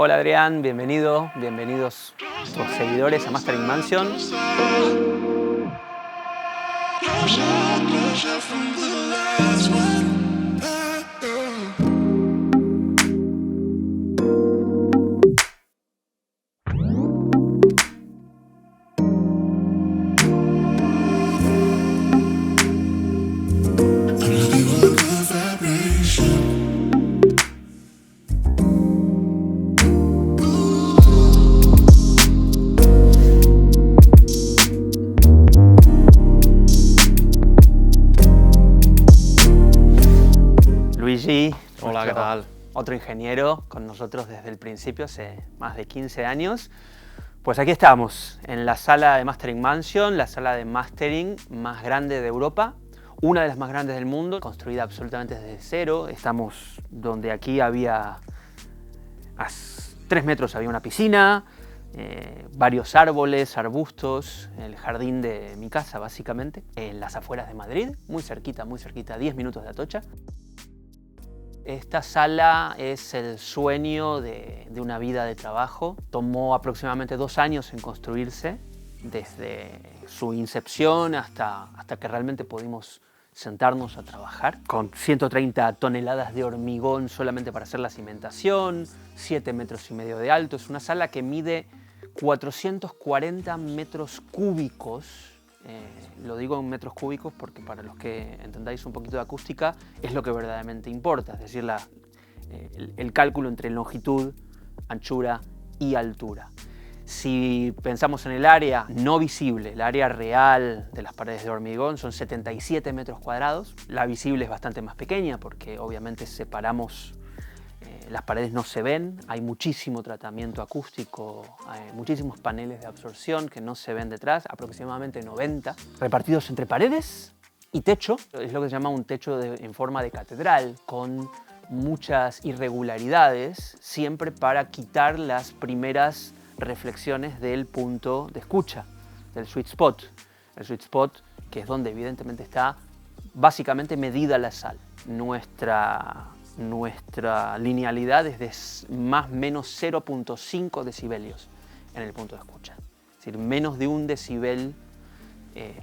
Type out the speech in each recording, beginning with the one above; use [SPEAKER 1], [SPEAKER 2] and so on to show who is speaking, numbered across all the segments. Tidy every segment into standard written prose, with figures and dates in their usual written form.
[SPEAKER 1] Hola Adrián, bienvenidos tus seguidores a Mastering Mansion. Luigi,
[SPEAKER 2] Hola, ¿qué tal?
[SPEAKER 1] Otro ingeniero con nosotros desde el principio, hace más de 15 años. Pues aquí estamos, en la sala de Mastering Mansion, la sala de mastering más grande de Europa, una de las más grandes del mundo, construida absolutamente desde cero. Estamos donde aquí había, a 3 metros había una piscina, varios árboles, arbustos, el jardín de mi casa básicamente, en las afueras de Madrid, muy cerquita, 10 minutos de Atocha. Esta sala es el sueño de una vida de trabajo. Tomó aproximadamente 2 años en construirse, desde su incepción hasta que realmente pudimos sentarnos a trabajar. Con 130 toneladas de hormigón solamente para hacer la cimentación, 7,5 metros de alto. Es una sala que mide 440 metros cúbicos. Lo digo en metros cúbicos porque para los que entendáis un poquito de acústica es lo que verdaderamente importa, es decir, el cálculo entre longitud, anchura y altura. Si pensamos en el área no visible, el área real de las paredes de hormigón son 77 metros cuadrados. La visible es bastante más pequeña porque obviamente separamos, las paredes no se ven, hay muchísimo tratamiento acústico, hay muchísimos paneles de absorción que no se ven detrás, aproximadamente 90, repartidos entre paredes y techo. Es lo que se llama un techo en forma de catedral, con muchas irregularidades, siempre para quitar las primeras reflexiones del punto de escucha, del sweet spot. El sweet spot, que es donde evidentemente está básicamente medida la sal. Nuestra linealidad es de más o menos 0,5 decibelios en el punto de escucha. Es decir, menos de 1 decibel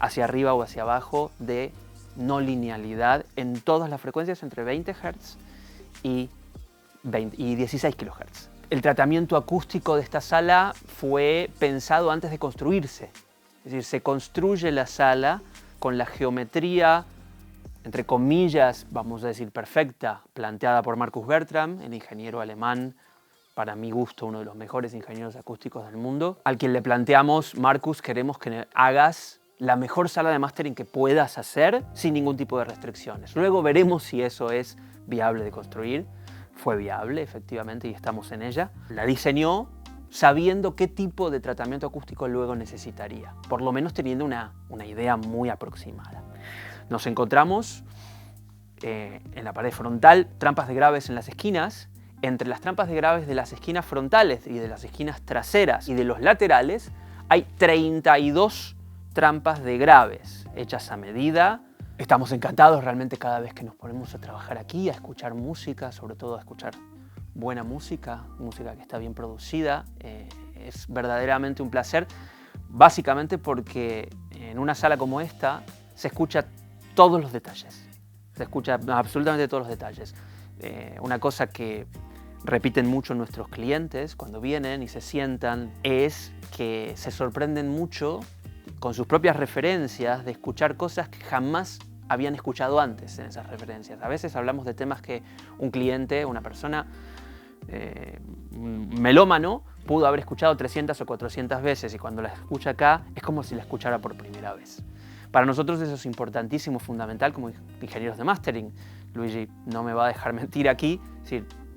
[SPEAKER 1] hacia arriba o hacia abajo de no linealidad en todas las frecuencias entre 20 Hz y 16 kHz. El tratamiento acústico de esta sala fue pensado antes de construirse. Es decir, se construye la sala con la geometría, entre comillas, vamos a decir perfecta, planteada por Marcus Bertram, el ingeniero alemán, para mi gusto uno de los mejores ingenieros acústicos del mundo, al quien le planteamos: Marcus, queremos que hagas la mejor sala de mastering que puedas hacer sin ningún tipo de restricciones. Luego veremos si eso es viable de construir. Fue viable, efectivamente, y estamos en ella. La diseñó sabiendo qué tipo de tratamiento acústico luego necesitaría, por lo menos teniendo una idea muy aproximada. Nos encontramos en la pared frontal trampas de graves en las esquinas. Entre las trampas de graves de las esquinas frontales y de las esquinas traseras y de los laterales hay 32 trampas de graves hechas a medida. Estamos encantados realmente cada vez que nos ponemos a trabajar aquí, a escuchar música, sobre todo a escuchar buena música, música que está bien producida. Es verdaderamente un placer, básicamente porque en una sala como esta se escucha todos los detalles, se escucha absolutamente todos los detalles. Una cosa que repiten mucho nuestros clientes cuando vienen y se sientan es que se sorprenden mucho con sus propias referencias de escuchar cosas que jamás habían escuchado antes en esas referencias. A veces hablamos de temas que un cliente, una persona, un melómano, pudo haber escuchado 300 o 400 veces y cuando la escucha acá es como si la escuchara por primera vez. Para nosotros eso es importantísimo, fundamental como ingenieros de mastering. Luigi no me va a dejar mentir aquí,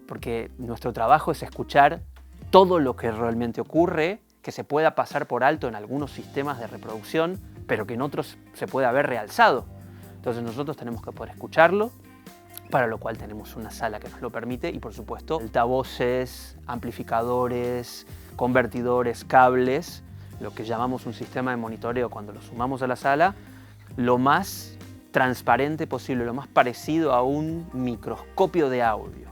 [SPEAKER 1] porque nuestro trabajo es escuchar todo lo que realmente ocurre, que se pueda pasar por alto en algunos sistemas de reproducción, pero que en otros se puede haber realzado. Entonces nosotros tenemos que poder escucharlo, para lo cual tenemos una sala que nos lo permite y por supuesto altavoces, amplificadores, convertidores, cables, lo que llamamos un sistema de monitoreo cuando lo sumamos a la sala, lo más transparente posible, lo más parecido a un microscopio de audio,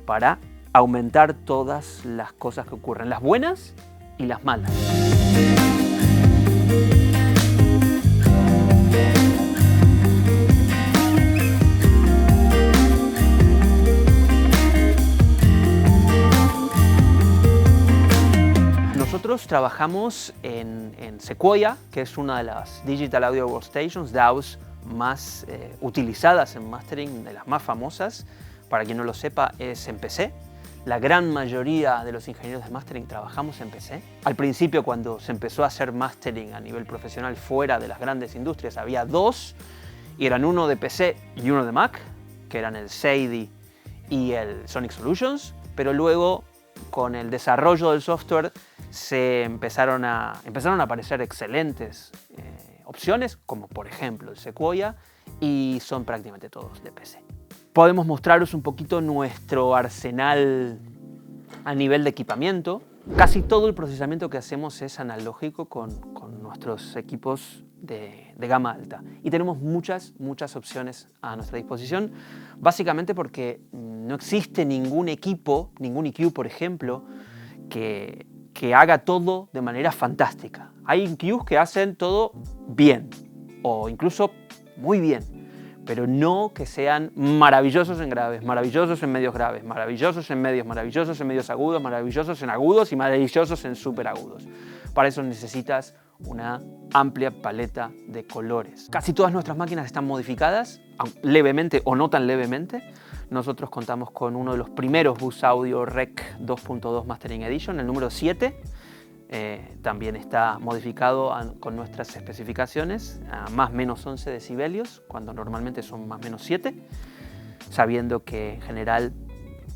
[SPEAKER 1] para aumentar todas las cosas que ocurren, las buenas y las malas. Nosotros trabajamos en Sequoia, que es una de las Digital Audio Workstations, DAWs, más utilizadas en mastering, de las más famosas. Para quien no lo sepa, es en PC. La gran mayoría de los ingenieros de mastering trabajamos en PC. Al principio, cuando se empezó a hacer mastering a nivel profesional fuera de las grandes industrias, había dos, y eran uno de PC y uno de Mac, que eran el Sadie y el Sonic Solutions, pero luego, con el desarrollo del software, empezaron a aparecer excelentes opciones, como por ejemplo el Sequoia, y son prácticamente todos de PC. Podemos mostraros un poquito nuestro arsenal a nivel de equipamiento. Casi todo el procesamiento que hacemos es analógico con nuestros equipos de gama alta. Y tenemos muchas opciones a nuestra disposición, básicamente porque no existe ningún equipo, ningún EQ, por ejemplo, que haga todo de manera fantástica. Hay EQs que hacen todo bien, o incluso muy bien, pero no que sean maravillosos en graves, maravillosos en medios graves, maravillosos en medios agudos, maravillosos en agudos y maravillosos en superagudos. Para eso necesitas una amplia paleta de colores. Casi todas nuestras máquinas están modificadas, levemente o no tan levemente. Nosotros contamos con uno de los primeros Bus Audio Rec 2.2 Mastering Edition, el número 7. También está modificado con nuestras especificaciones a más menos 11 decibelios, cuando normalmente son más menos 7, sabiendo que en general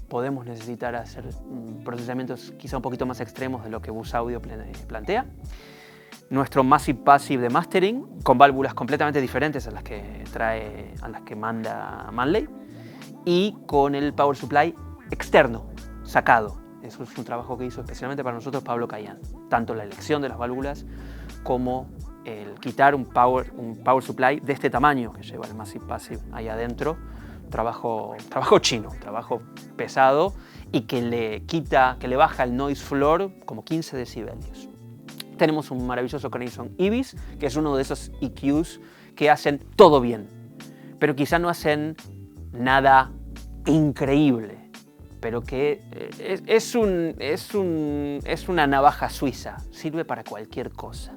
[SPEAKER 1] podemos necesitar hacer procesamientos quizá un poquito más extremos de lo que Bus Audio plantea. Nuestro Massive Passive de Mastering, con válvulas completamente diferentes a las que manda Manley, y con el Power Supply externo, sacado. Eso es un trabajo que hizo especialmente para nosotros Pablo Cayán. Tanto la elección de las válvulas como el quitar un power supply de este tamaño que lleva el Massive Passive ahí adentro. Trabajo chino, trabajo pesado y que le baja el noise floor como 15 decibelios. Tenemos un maravilloso Craneson Ibis, que es uno de esos EQs que hacen todo bien, pero quizá no hacen nada increíble, pero que es una navaja suiza, sirve para cualquier cosa.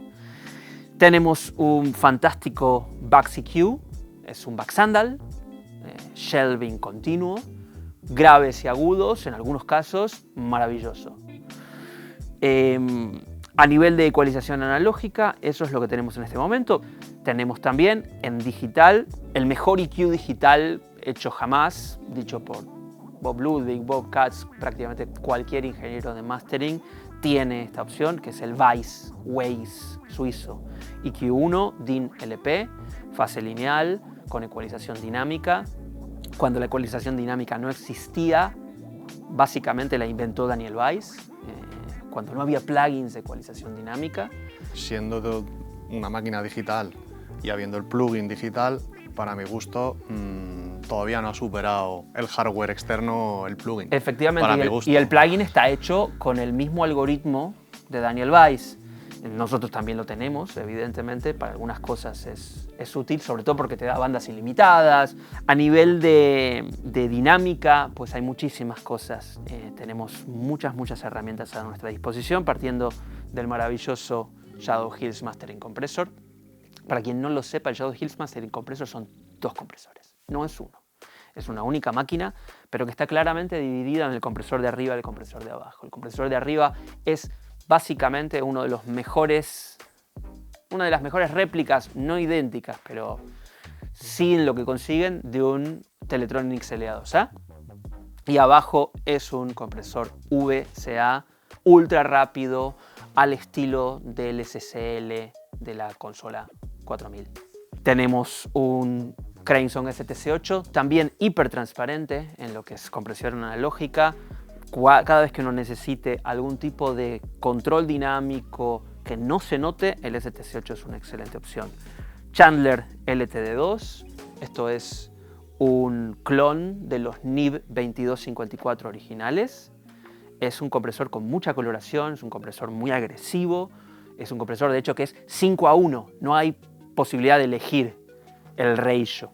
[SPEAKER 1] Tenemos un fantástico Baxi Q, es un backsandal, shelving continuo, graves y agudos, en algunos casos, maravilloso. A nivel de ecualización analógica, eso es lo que tenemos en este momento. Tenemos también en digital, el mejor EQ digital hecho jamás, dicho por Bob Ludwig, Bob Katz, prácticamente cualquier ingeniero de mastering tiene esta opción, que es el Weiss suizo. EQ1 DIN LP, fase lineal, con ecualización dinámica. Cuando la ecualización dinámica no existía, básicamente la inventó Daniel Weiss, cuando no había plugins de ecualización dinámica.
[SPEAKER 2] Siendo una máquina digital y habiendo el plugin digital, para mi gusto, todavía no ha superado el hardware externo el plugin.
[SPEAKER 1] Efectivamente, y el plugin está hecho con el mismo algoritmo de Daniel Weiss. Nosotros también lo tenemos, evidentemente, para algunas cosas es útil, sobre todo porque te da bandas ilimitadas. A nivel de dinámica, pues hay muchísimas cosas. Tenemos muchas herramientas a nuestra disposición, partiendo del maravilloso Shadow Hills Mastering Compressor. Para quien no lo sepa, el Shadow Hills Mastering Compressor son dos compresores, no es uno. Es una única máquina, pero que está claramente dividida en el compresor de arriba y el compresor de abajo. El compresor de arriba es básicamente una de las mejores réplicas, no idénticas, pero sí en lo que consiguen, de un Teletronics LA2A. Y abajo es un compresor VCA ultra rápido, al estilo del SSL de la consola 4000. Tenemos un Craneson STC8, también hipertransparente en lo que es compresión analógica. Cada vez que uno necesite algún tipo de control dinámico que no se note, el STC8 es una excelente opción. Chandler LTD2, esto es un clon de los Neve 2254 originales. Es un compresor con mucha coloración, es un compresor muy agresivo, es un compresor de hecho que es 5:1, no hay posibilidad de elegir el ratio,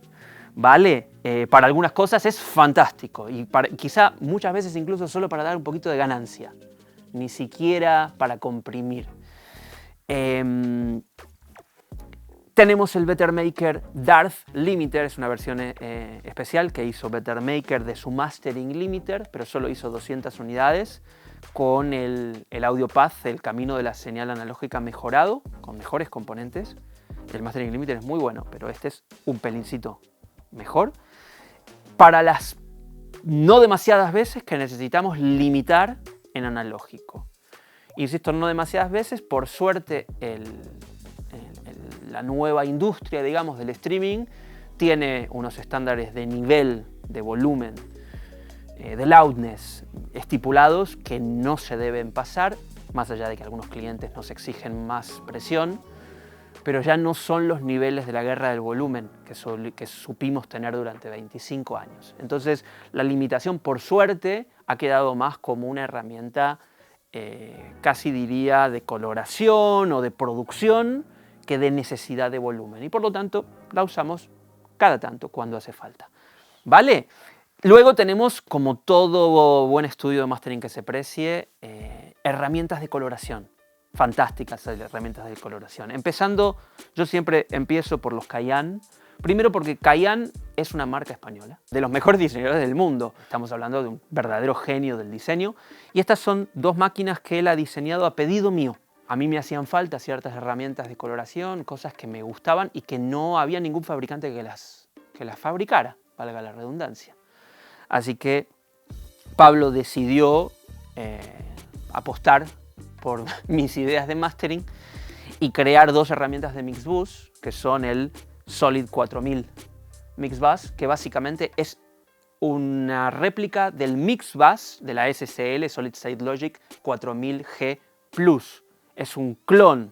[SPEAKER 1] ¿vale? Para algunas cosas es fantástico y quizá muchas veces incluso solo para dar un poquito de ganancia, ni siquiera para comprimir. Tenemos el Bettermaker Darth Limiter, es una versión especial que hizo Bettermaker de su Mastering Limiter, pero solo hizo 200 unidades con el Audio Path, el camino de la señal analógica mejorado, con mejores componentes. El Mastering Limiter es muy bueno, pero este es un pelincito mejor. Para las no demasiadas veces que necesitamos limitar en analógico. Insisto, no demasiadas veces, por suerte la nueva industria, digamos, del streaming tiene unos estándares de nivel, de volumen, de loudness estipulados que no se deben pasar, más allá de que algunos clientes nos exigen más presión, pero ya no son los niveles de la guerra del volumen que supimos tener durante 25 años. Entonces, la limitación, por suerte, ha quedado más como una herramienta, casi diría, de coloración o de producción, que de necesidad de volumen, y por lo tanto la usamos cada tanto cuando hace falta, ¿vale? Luego tenemos, como todo buen estudio de mastering que se precie, herramientas de coloración, fantásticas herramientas de coloración. Empezando, yo siempre empiezo por los Cayenne, primero porque Cayenne es una marca española, de los mejores diseñadores del mundo, estamos hablando de un verdadero genio del diseño, y estas son dos máquinas que él ha diseñado a pedido mío. A mí me hacían falta ciertas herramientas de coloración, cosas que me gustaban y que no había ningún fabricante que las fabricara, valga la redundancia. Así que Pablo decidió apostar por mis ideas de mastering y crear dos herramientas de Mixbus, que son el Solid 4000 Mixbus, que básicamente es una réplica del Mixbus de la SSL, Solid State Logic 4000G Plus. Es un clon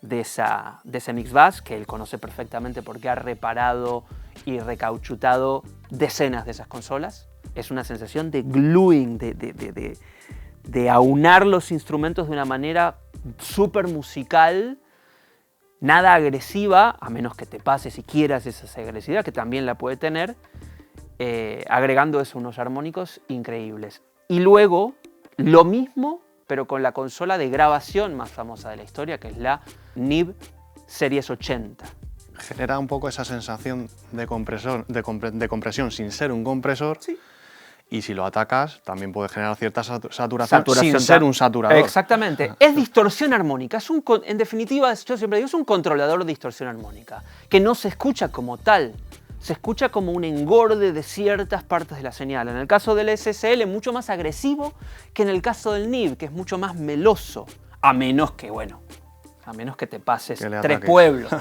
[SPEAKER 1] de ese Mixbus que él conoce perfectamente porque ha reparado y recauchutado decenas de esas consolas. Es una sensación de gluing, de aunar los instrumentos de una manera súper musical, nada agresiva, a menos que te pases si quieras esa agresividad, que también la puede tener, agregando eso unos armónicos increíbles. Y luego, lo mismo, pero con la consola de grabación más famosa de la historia, que es la Neve Series 80.
[SPEAKER 2] Genera un poco esa sensación de compresión sin ser un compresor. Sí. Y si lo atacas, también puede generar cierta saturación sin ser un saturador.
[SPEAKER 1] Exactamente. Es distorsión armónica. En definitiva, yo siempre digo, es un controlador de distorsión armónica, que no se escucha como tal. Se escucha como un engorde de ciertas partes de la señal. En el caso del SSL, mucho más agresivo que en el caso del Neve, que es mucho más meloso. A menos que te pases 3 pueblos.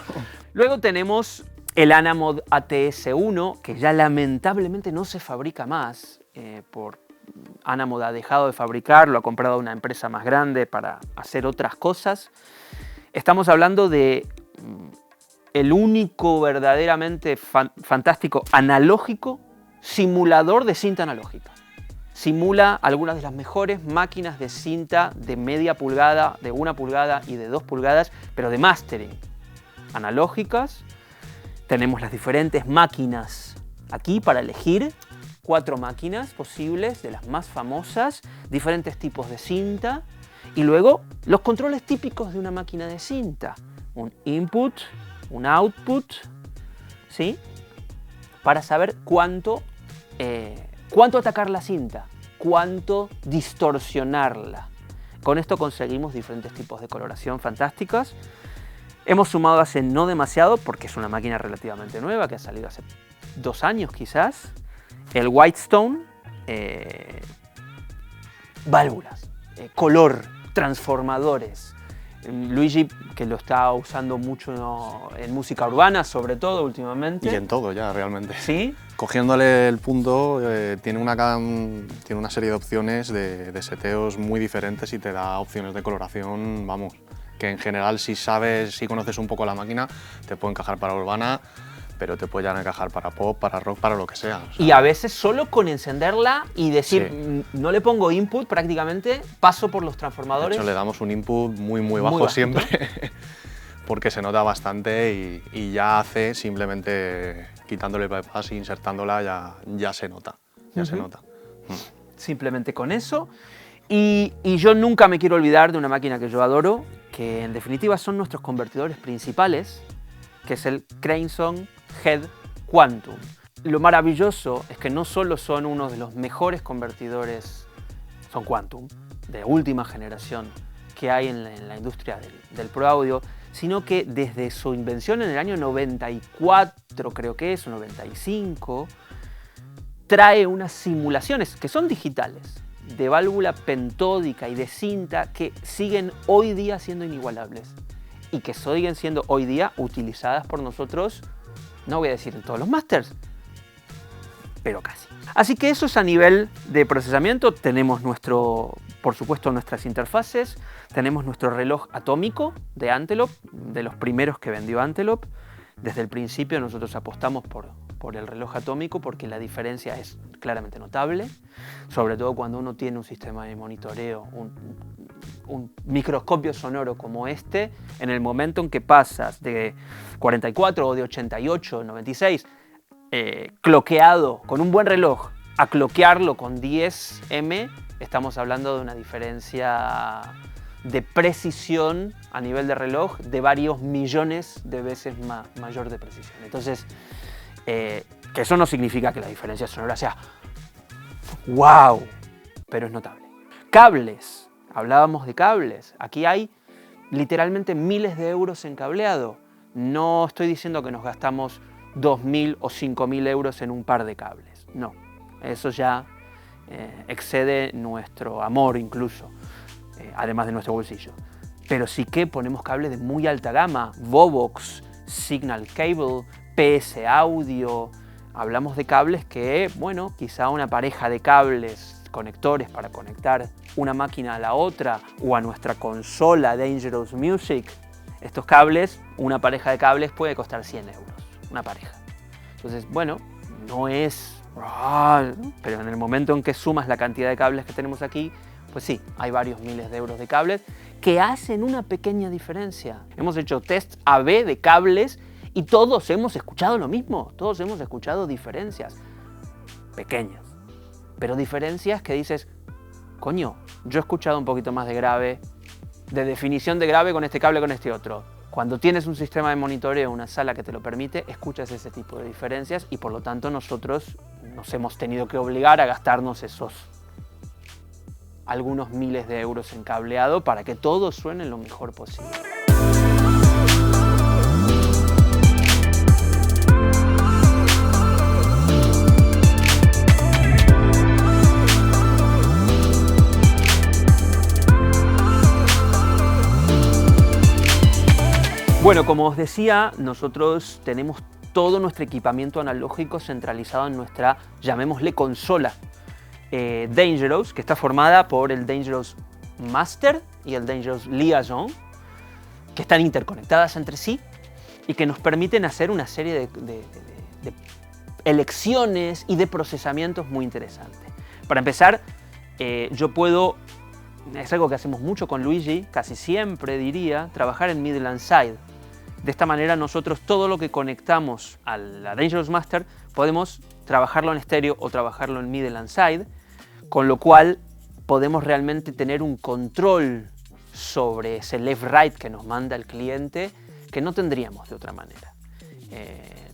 [SPEAKER 1] Luego tenemos el Anamod ATS-1, que ya lamentablemente no se fabrica más. Anamod ha dejado de fabricar, lo ha comprado una empresa más grande para hacer otras cosas. Estamos hablando de el único verdaderamente fantástico analógico simulador de cinta analógica. Simula algunas de las mejores máquinas de cinta de media pulgada, de 1 pulgada y de 2 pulgadas, pero de mastering analógicas. Tenemos las diferentes máquinas aquí para elegir, 4 máquinas posibles, de las más famosas, diferentes tipos de cinta, y luego los controles típicos de una máquina de cinta. Un input, un output, ¿sí? Para saber cuánto atacar la cinta, cuánto distorsionarla. Con esto conseguimos diferentes tipos de coloración fantásticas. Hemos sumado hace no demasiado, porque es una máquina relativamente nueva, que ha salido hace 2 años quizás, el Whitestone, válvulas, color, transformadores. Luigi, que lo está usando mucho en música urbana, sobre todo últimamente.
[SPEAKER 2] Y en todo ya, realmente.
[SPEAKER 1] ¿Sí?
[SPEAKER 2] Cogiéndole el punto, tiene una serie de opciones de seteos muy diferentes y te da opciones de coloración, vamos, que en general si conoces un poco la máquina, te puede encajar para urbana pero te puede llegar a encajar para pop, para rock, para lo que sea. O sea,
[SPEAKER 1] y a veces solo con encenderla y decir,
[SPEAKER 2] Sí.
[SPEAKER 1] No le pongo input prácticamente, paso por los
[SPEAKER 2] de
[SPEAKER 1] transformadores.
[SPEAKER 2] hecho, le damos un input muy bajo
[SPEAKER 1] bajito.
[SPEAKER 2] siempre, porque se nota bastante y ya hace simplemente quitándole el bypass e insertándola ya se nota. Ya se nota.
[SPEAKER 1] Simplemente con eso. Y yo nunca me quiero olvidar de una máquina que yo adoro, que en definitiva son nuestros convertidores principales, que es el Craneson Head Quantum. Lo maravilloso es que no solo son uno de los mejores convertidores, son Quantum, de última generación que hay en la industria del Pro Audio, sino que desde su invención en el año 94, creo que es, o 95, trae unas simulaciones que son digitales, de válvula pentódica y de cinta, que siguen hoy día siendo inigualables y que siguen siendo hoy día utilizadas por nosotros, no voy a decir en todos los masters, pero casi. Así que eso es a nivel de procesamiento. Tenemos por supuesto, nuestras interfaces, tenemos nuestro reloj atómico de Antelope, de los primeros que vendió Antelope. Desde el principio nosotros apostamos por el reloj atómico porque la diferencia es claramente notable, sobre todo cuando uno tiene un sistema de monitoreo, un microscopio sonoro como este. En el momento en que pasas de 44 o de 88, 96, cloqueado con un buen reloj, a cloquearlo con 10M, estamos hablando de una diferencia de precisión a nivel de reloj de varios millones de veces mayor de precisión. Entonces, que eso no significa que la diferencia sonora sea ¡wow!, pero es notable. Cables, hablábamos de cables. Aquí hay literalmente miles de euros en cableado. No estoy diciendo que nos gastamos 2.000 o 5.000 euros en un par de cables. No, eso ya excede nuestro amor incluso, además de nuestro bolsillo. Pero sí que ponemos cables de muy alta gama, Vovox, Signal Cable, PS Audio. Hablamos de cables que, bueno, quizá una pareja de cables, conectores para conectar una máquina a la otra o a nuestra consola Dangerous Music. Estos cables, una pareja de cables puede costar 100 euros, una pareja. Entonces, bueno, no es... pero en el momento en que sumas la cantidad de cables que tenemos aquí, pues sí, hay varios miles de euros de cables que hacen una pequeña diferencia. Hemos hecho tests A/B de cables y todos hemos escuchado lo mismo, todos hemos escuchado diferencias pequeñas, pero diferencias que dices, coño, yo he escuchado un poquito más de grave, de definición de grave con este cable, con este otro. Cuando tienes un sistema de monitoreo, una sala que te lo permite, escuchas ese tipo de diferencias y por lo tanto nosotros nos hemos tenido que obligar a gastarnos esos algunos miles de euros en cableado para que todo suene lo mejor posible. Bueno, como os decía, nosotros tenemos todo nuestro equipamiento analógico centralizado en nuestra, llamémosle, consola Dangerous, que está formada por el Dangerous Master y el Dangerous Liaison, que están interconectadas entre sí y que nos permiten hacer una serie de elecciones y de procesamientos muy interesantes. Para empezar, yo puedo, es algo que hacemos mucho con Luigi, casi siempre diría, trabajar en middle and side. De esta manera nosotros todo lo que conectamos a la Dangerous Master podemos trabajarlo en estéreo o trabajarlo en middle and side, con lo cual podemos realmente tener un control sobre ese left-right que nos manda el cliente que no tendríamos de otra manera.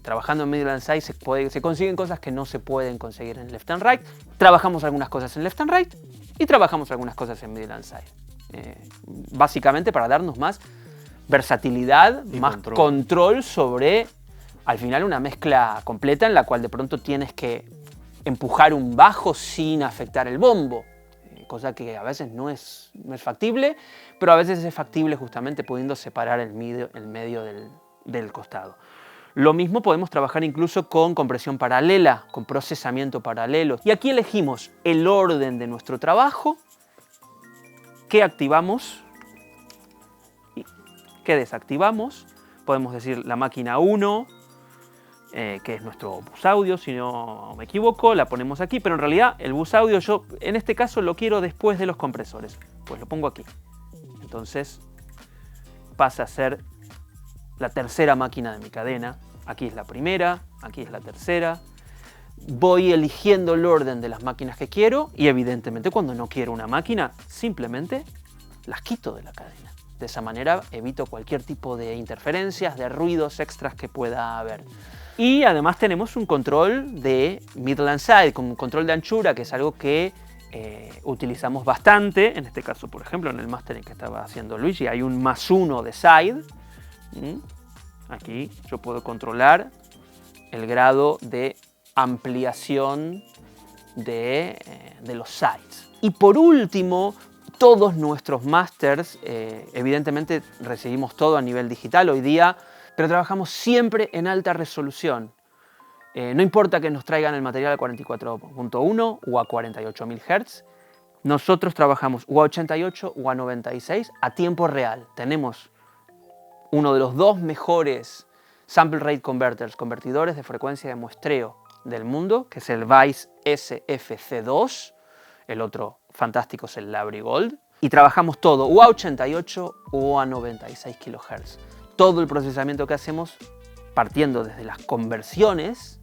[SPEAKER 1] Trabajando en middle and side se consiguen cosas que no se pueden conseguir en left and right. Trabajamos algunas cosas en left and right y trabajamos algunas cosas en middle and side. Básicamente para darnos más versatilidad, y más control sobre, al final, una mezcla completa en la cual de pronto tienes que empujar un bajo sin afectar el bombo, cosa que a veces no es factible, pero a veces es factible justamente pudiendo separar el medio del costado. Lo mismo podemos trabajar incluso con compresión paralela, con procesamiento paralelo. Y aquí elegimos el orden de nuestro trabajo, qué activamos, que desactivamos. Podemos decir la máquina 1 que es nuestro bus audio, si no me equivoco, la ponemos aquí, pero en realidad el bus audio yo en este caso lo quiero después de los compresores, pues lo pongo aquí. Entonces pasa a ser la tercera máquina de mi cadena. Aquí es la primera, aquí es la tercera. Voy eligiendo el orden de las máquinas que quiero y evidentemente cuando no quiero una máquina, simplemente las quito de la cadena. De esa manera evito cualquier tipo de interferencias, de ruidos extras que pueda haber. Y además tenemos un control de middle and side, con un control de anchura, que es algo que utilizamos bastante. En este caso, por ejemplo, en el mastering que estaba haciendo Luigi, hay un +1 de side. Aquí yo puedo controlar el grado de ampliación de los sides. Y por último, todos nuestros masters, evidentemente recibimos todo a nivel digital hoy día, pero trabajamos siempre en alta resolución. No importa que nos traigan el material a 44.1 o a 48.000 Hz, nosotros trabajamos o a 88 o a 96 a tiempo real. Tenemos uno de los dos mejores sample rate converters, convertidores de frecuencia de muestreo del mundo, que es el Weiss SFC2, el otro fantástico es el Labrie Gold, y trabajamos todo o a 88 o a 96 kHz. Todo el procesamiento que hacemos, partiendo desde las conversiones,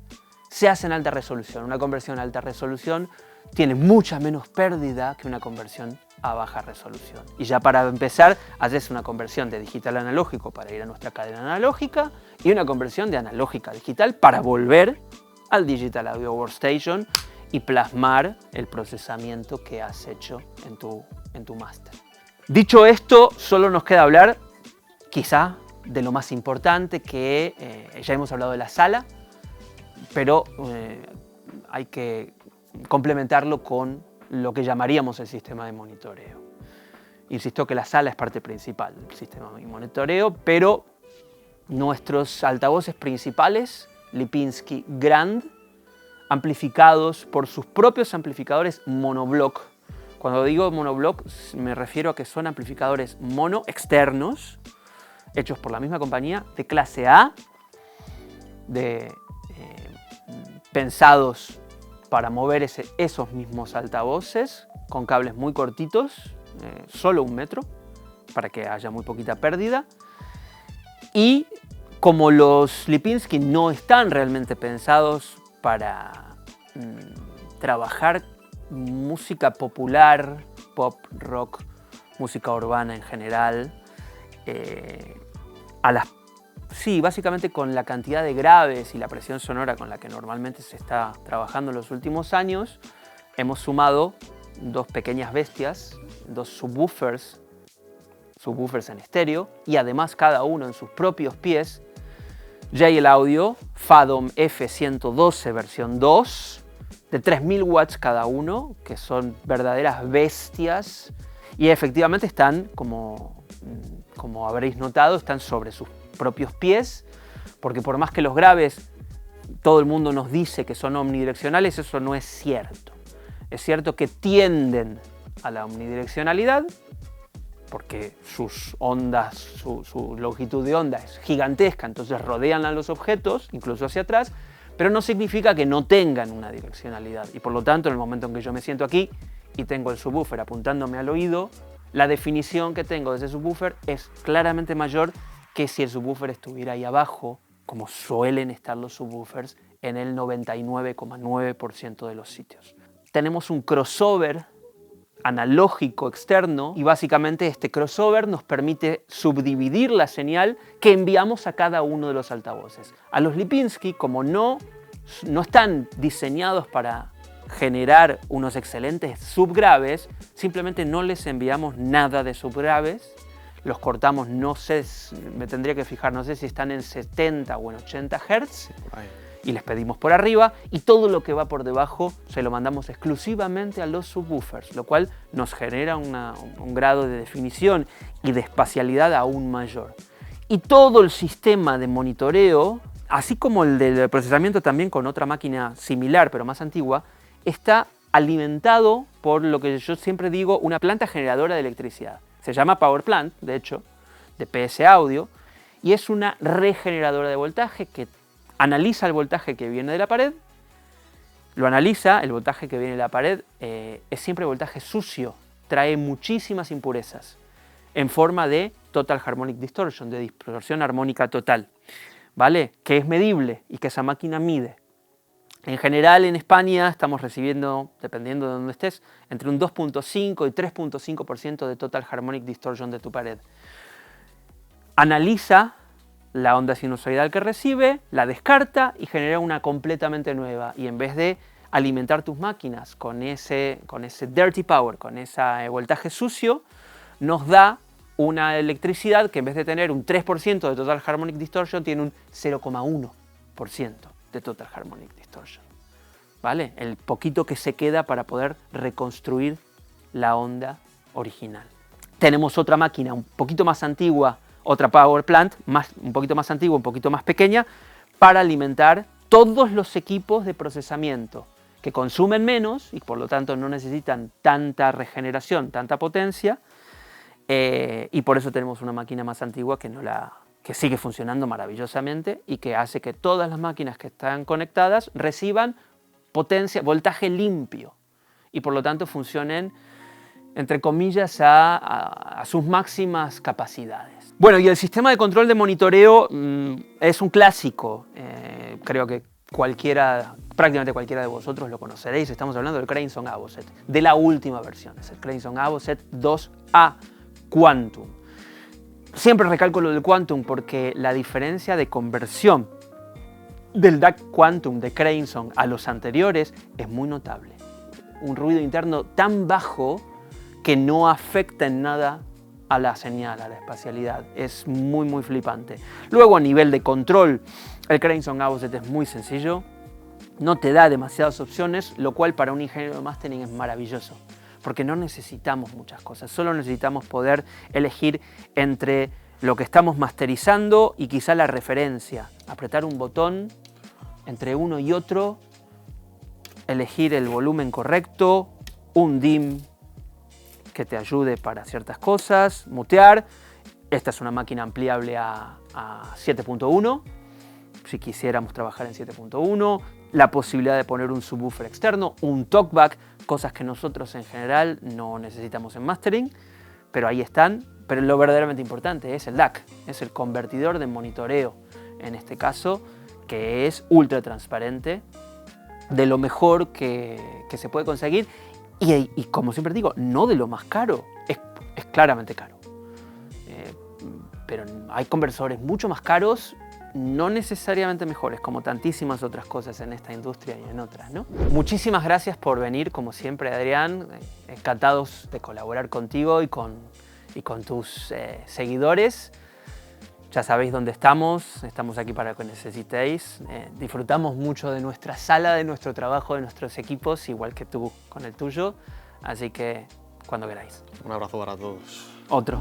[SPEAKER 1] se hace en alta resolución. Una conversión a alta resolución tiene mucha menos pérdida que una conversión a baja resolución. Y ya para empezar, haces una conversión de digital a analógico para ir a nuestra cadena analógica y una conversión de analógica a digital para volver al Digital Audio Workstation y plasmar el procesamiento que has hecho en tu máster. Dicho esto, solo nos queda hablar, quizá, de lo más importante, que ya hemos hablado de la sala, pero hay que complementarlo con lo que llamaríamos el sistema de monitoreo. Insisto que la sala es parte principal del sistema de monitoreo, pero nuestros altavoces principales, Lipinski Grand, amplificados por sus propios amplificadores monoblock. Cuando digo monoblock me refiero a que son amplificadores mono externos, hechos por la misma compañía, de clase A, pensados para mover esos mismos altavoces, con cables muy cortitos, solo 1 metro, para que haya muy poquita pérdida. Y como los Lipinski no están realmente pensados para trabajar música popular, pop, rock, música urbana en general, básicamente con la cantidad de graves y la presión sonora con la que normalmente se está trabajando en los últimos años, hemos sumado dos pequeñas bestias, dos subwoofers en estéreo, y además cada uno en sus propios pies, JL Audio Fathom F112 versión 2, de 3000 watts cada uno, que son verdaderas bestias, y efectivamente están, como habréis notado, están sobre sus propios pies, porque por más que los graves todo el mundo nos dice que son omnidireccionales, eso no es cierto. Es cierto que tienden a la omnidireccionalidad, porque sus ondas, su longitud de onda es gigantesca, entonces rodean a los objetos, incluso hacia atrás, pero no significa que no tengan una direccionalidad. Y por lo tanto, en el momento en que yo me siento aquí y tengo el subwoofer apuntándome al oído, la definición que tengo de ese subwoofer es claramente mayor que si el subwoofer estuviera ahí abajo, como suelen estar los subwoofers en el 99,9% de los sitios. Tenemos un crossover analógico externo y básicamente este crossover nos permite subdividir la señal que enviamos a cada uno de los altavoces. A los Lipinski, como no están diseñados para generar unos excelentes subgraves, simplemente no les enviamos nada de subgraves, los cortamos, no sé, me tendría que fijar, no sé si están en 70 o en 80 Hz, y les pedimos por arriba, y todo lo que va por debajo se lo mandamos exclusivamente a los subwoofers, lo cual nos genera un grado de definición y de espacialidad aún mayor. Y todo el sistema de monitoreo, así como el del procesamiento también con otra máquina similar pero más antigua, está alimentado por lo que yo siempre digo, una planta generadora de electricidad. Se llama Power Plant, de hecho, de PS Audio, y es una regeneradora de voltaje que analiza el voltaje que viene de la pared, lo analiza, el voltaje que viene de la pared es siempre voltaje sucio, trae muchísimas impurezas en forma de Total Harmonic Distortion, de distorsión armónica total, ¿vale? Que es medible y que esa máquina mide. En general en España estamos recibiendo, dependiendo de dónde estés, entre un 2.5 y 3.5% de Total Harmonic Distortion de tu pared. Analiza la onda sinusoidal que recibe, la descarta y genera una completamente nueva. Y en vez de alimentar tus máquinas con ese dirty power, con ese voltaje sucio, nos da una electricidad que en vez de tener un 3% de Total Harmonic Distortion, tiene un 0,1% de Total Harmonic Distortion. ¿Vale? El poquito que se queda para poder reconstruir la onda original. Tenemos otra máquina un poquito más antigua, otra power plant, un poquito más antigua, un poquito más pequeña, para alimentar todos los equipos de procesamiento que consumen menos y por lo tanto no necesitan tanta regeneración, tanta potencia, y por eso tenemos una máquina más antigua que sigue funcionando maravillosamente y que hace que todas las máquinas que están conectadas reciban potencia, voltaje limpio y por lo tanto funcionen, entre comillas, a sus máximas capacidades. Bueno, y el sistema de control de monitoreo es un clásico. Creo que prácticamente cualquiera de vosotros lo conoceréis. Estamos hablando del Craneson Avoset, de la última versión. Es el Craneson Avoset 2A Quantum. Siempre recalco lo del Quantum porque la diferencia de conversión del DAC Quantum de Craneson a los anteriores es muy notable. Un ruido interno tan bajo que no afecta en nada a la señal, a la espacialidad. Es muy, muy flipante. Luego, a nivel de control, el Craneson Avoset es muy sencillo. No te da demasiadas opciones, lo cual para un ingeniero de mastering es maravilloso, porque no necesitamos muchas cosas. Solo necesitamos poder elegir entre lo que estamos masterizando y quizá la referencia. Apretar un botón entre uno y otro, elegir el volumen correcto, un DIM que te ayude para ciertas cosas, mutear. Esta es una máquina ampliable a 7.1, si quisiéramos trabajar en 7.1, la posibilidad de poner un subwoofer externo, un talkback, cosas que nosotros en general no necesitamos en mastering, pero ahí están. Pero lo verdaderamente importante es el DAC, es el convertidor de monitoreo, en este caso, que es ultra transparente, de lo mejor que se puede conseguir y como siempre digo, no de lo más caro, es claramente caro. Pero hay conversores mucho más caros, no necesariamente mejores, como tantísimas otras cosas en esta industria y en otras, ¿no? Muchísimas gracias por venir, como siempre, Adrián. Encantados de colaborar contigo y con tus seguidores. Ya sabéis dónde estamos aquí para lo que necesitéis. Disfrutamos mucho de nuestra sala, de nuestro trabajo, de nuestros equipos, igual que tú con el tuyo. Así que cuando queráis.
[SPEAKER 2] Un abrazo para todos.
[SPEAKER 1] Otro.